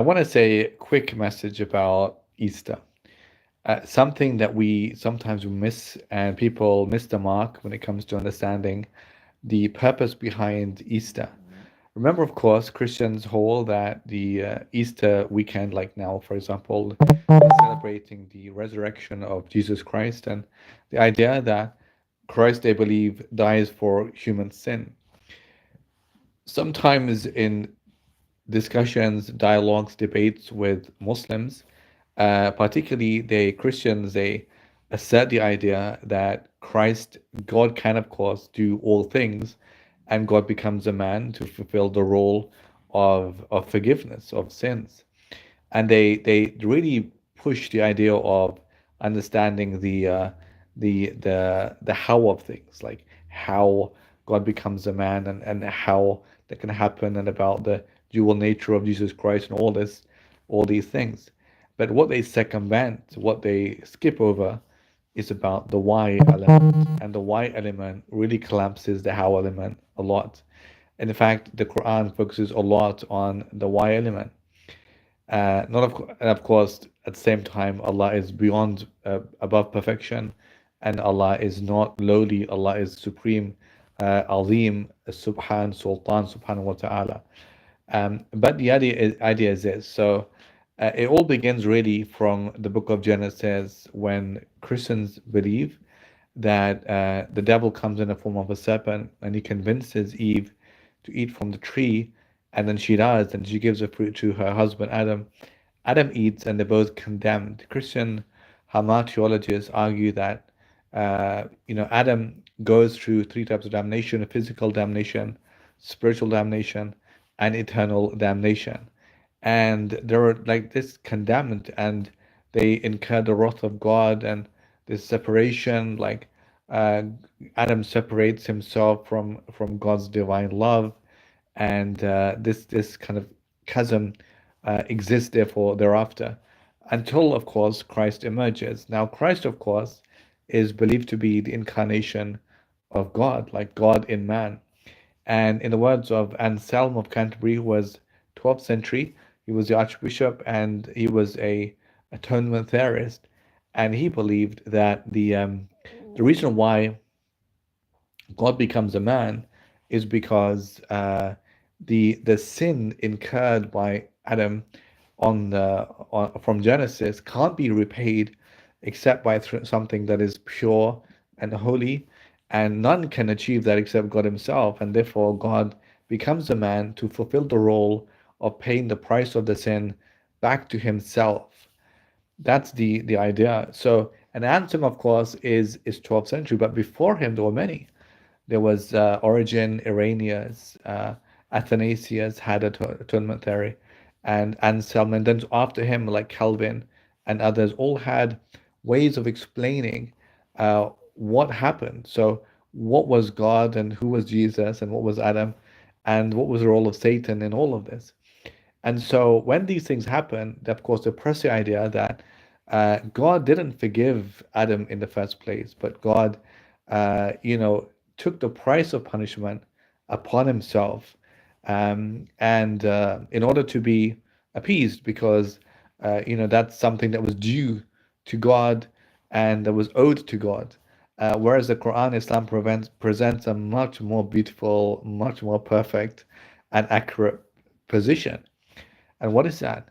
I want to say a quick message about Easter. Something that we sometimes miss, and people miss the mark when it comes to understanding the purpose behind Easter. Remember, of course, Christians hold that the Easter weekend, like now, for example, is celebrating the resurrection of Jesus Christ, and the idea that Christ, they believe, dies for human sin. Sometimes in discussions, dialogues, debates with Muslims, particularly the Christians, they assert the idea that Christ, God can, of course, do all things, and God becomes a man to fulfill the role of forgiveness of sins. And they really push the idea of understanding the how of things, like how God becomes a man, and how that can happen, and about the dual nature of Jesus Christ and all these things. But what they circumvent, what they skip over, is about the why element, and the why element really collapses the how element a lot. And in fact, the Quran focuses a lot on the why element. Not of, and of course, at the same time, Allah is beyond, above perfection, and Allah is not lowly. Allah is supreme, Azim, Sultan, Subhanahu wa Taala. But the idea is this. So it all begins really from the book of Genesis, when Christians believe that the devil comes in the form of a serpent, and he convinces Eve to eat from the tree, and then she does, and she gives the fruit to her husband Adam. Adam eats, and they're both condemned. Christian hamartiologists argue that Adam goes through three types of damnation: physical damnation, spiritual damnation, and eternal damnation. And they're like this condemned, and they incur the wrath of God, and this separation, like uh, Adam separates himself from God's divine love, and this kind of chasm exists therefore thereafter, until of course Christ emerges. Now Christ, of course, is believed to be the incarnation of God, like God in man. And in the words of Anselm of Canterbury, who was 12th century, he was the archbishop, and he was a atonement theorist, and he believed that the reason why God becomes a man is because the sin incurred by Adam from Genesis can't be repaid except by something that is pure and holy, and none can achieve that except God Himself, and therefore God becomes a man to fulfill the role of paying the price of the sin back to Himself. That's the idea. So an anthem, of course, is 12th century, but before him there were many. There was Origen, Irenaeus, Athanasius had a atonement theory, and Anselm, and then after him, like Calvin and others, all had ways of explaining what happened. So, what was God, and who was Jesus, and what was Adam, and what was the role of Satan in all of this? And so when these things happen, of course, they press the idea that God didn't forgive Adam in the first place, but God, uh, you know, took the price of punishment upon himself, and in order to be appeased, because that's something that was due to God and that was owed to God. Whereas the Quran, Islam presents a much more beautiful, much more perfect, and accurate position. And what is that?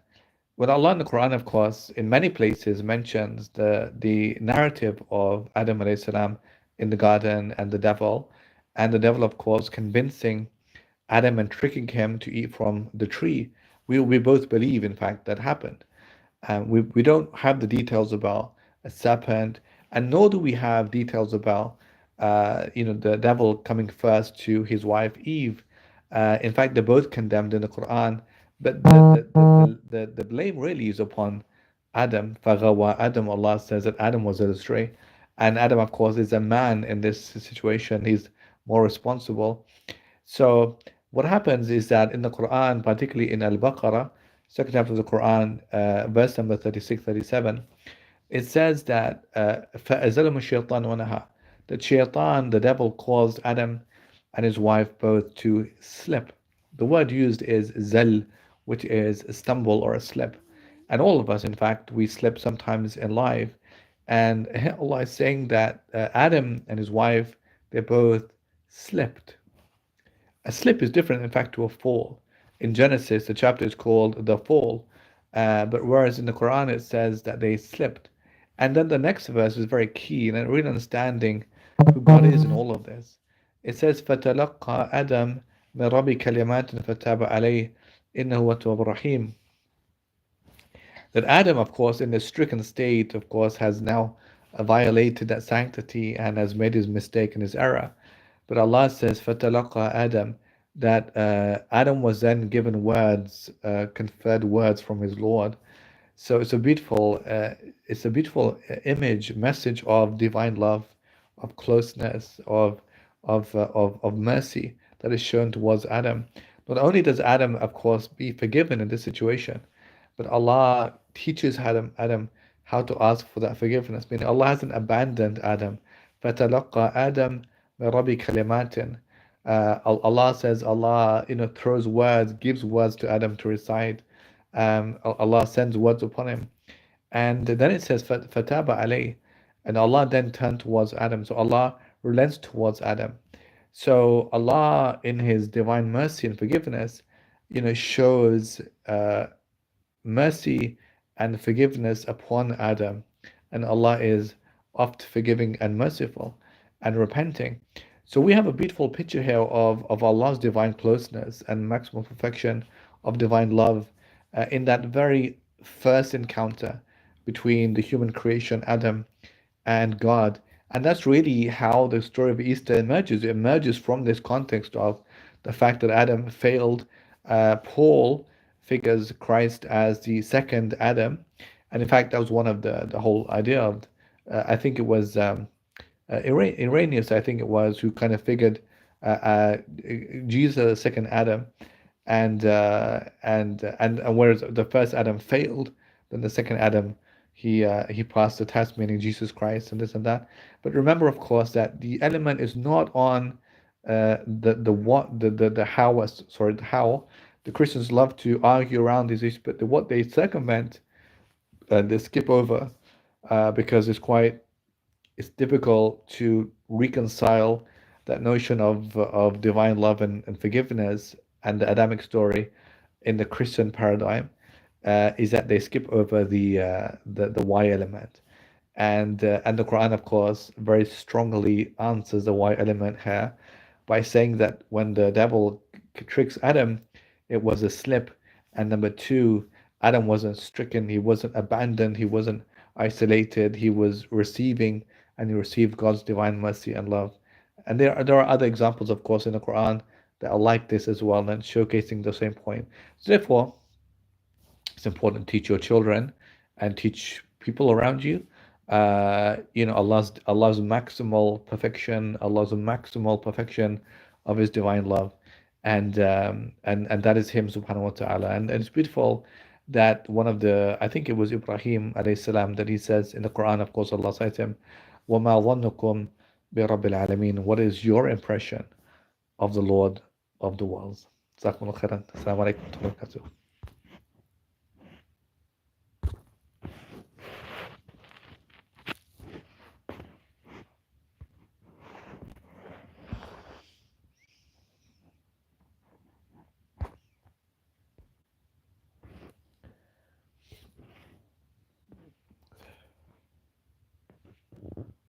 Well, Allah in the Quran, of course, in many places mentions the narrative of Adam alayhi salam in the garden, and the devil, of course, convincing Adam and tricking him to eat from the tree. We both believe, in fact, that happened. We don't have the details about a serpent, and nor do we have details about the devil coming first to his wife Eve. In fact, they're both condemned in the Quran, but the blame really is upon Adam. فَغَوَى Adam, Allah says that Adam was led astray, and Adam, of course, is a man in this situation. He's more responsible. So what happens is that in the Quran, particularly in Al-Baqarah, second chapter of the Quran, verse number 36, 37, it says that فَأَزَلَهُ الشَّيْطَانُ وَنَهَى, that shaitan, the devil, caused Adam and his wife both to slip. The word used is zal, which is a stumble or a slip. And all of us, in fact, we slip sometimes in life. And Allah is saying that Adam and his wife, they both slipped. A slip is different, in fact, to a fall. In Genesis, the chapter is called the fall, but whereas in the Quran it says that they slipped. And then the next verse is very key in really understanding who God is in all of this. It says, فَتَلَقَّى آدَمْ مِنْ رَبِّ كَلِمَاتٍ فَتَابَ عَلَيْهِ إِنَّهُ هُوَ التَّوَّابُ الرَّحِيمُ. That Adam, of course, in the stricken state, of course, has now violated that sanctity and has made his mistake and his error. But Allah says, فَتَلَقَّى Adam, that Adam was then given words, conferred words from his Lord. So it's a beautiful image, message of divine love, of closeness, of mercy that is shown towards Adam. Not only does Adam, of course, be forgiven in this situation, but Allah teaches Adam how to ask for that forgiveness. Meaning Allah hasn't abandoned Adam. فَتَلَقَّى آدَمْ مِنْ رَبِّ كَلِمَاتٍ. Allah says Allah, throws words, gives words to Adam to recite. Allah sends words upon him. And then it says, فَتَابَ عَلَيْهِ. And Allah then turned towards Adam. So Allah relents towards Adam. So Allah, in His divine mercy and forgiveness, shows mercy and forgiveness upon Adam. And Allah is oft forgiving and merciful and repenting. So we have a beautiful picture here of Allah's divine closeness and maximum perfection of divine love in that very first encounter between the human creation, Adam, and God. And that's really how the story of Easter emerges. It emerges from this context of the fact that Adam failed. Paul figures Christ as the second Adam. And in fact, that was one of the whole idea of, I think it was Irenaeus, I think it was, who kind of figured Jesus, the second Adam, and whereas the first Adam failed, then the second Adam he passed the test, meaning Jesus Christ and this and that. But remember, of course, that the element is not on the what the how sorry the how. The Christians love to argue around these issues, but what they circumvent, they skip over because it's difficult to reconcile that notion of divine love and forgiveness and the Adamic story in the Christian paradigm, is that they skip over the why element, and the Quran, of course, very strongly answers the why element here by saying that when the devil tricks Adam, it was a slip, and number two, Adam wasn't stricken, he wasn't abandoned, he wasn't isolated, he was receiving, and he received God's divine mercy and love. And there are other examples, of course, in the Quran that are like this as well, and showcasing the same point. So therefore, it's important to teach your children and teach people around you. Allah's maximal perfection, Allah's maximal perfection of His divine love, and that is Him Subhanahu wa Taala. And it's beautiful that one of I think it was Ibrahim alayhi salam, that he says in the Quran, of course, Allah cites him, وَمَا ظَنُّكُمْ بِرَبِّ الْعَالَمِينَ. What is your impression of the Lord of the worlds? جزاكم الله خيرا. السلام عليكم ورحمة الله وبركاته.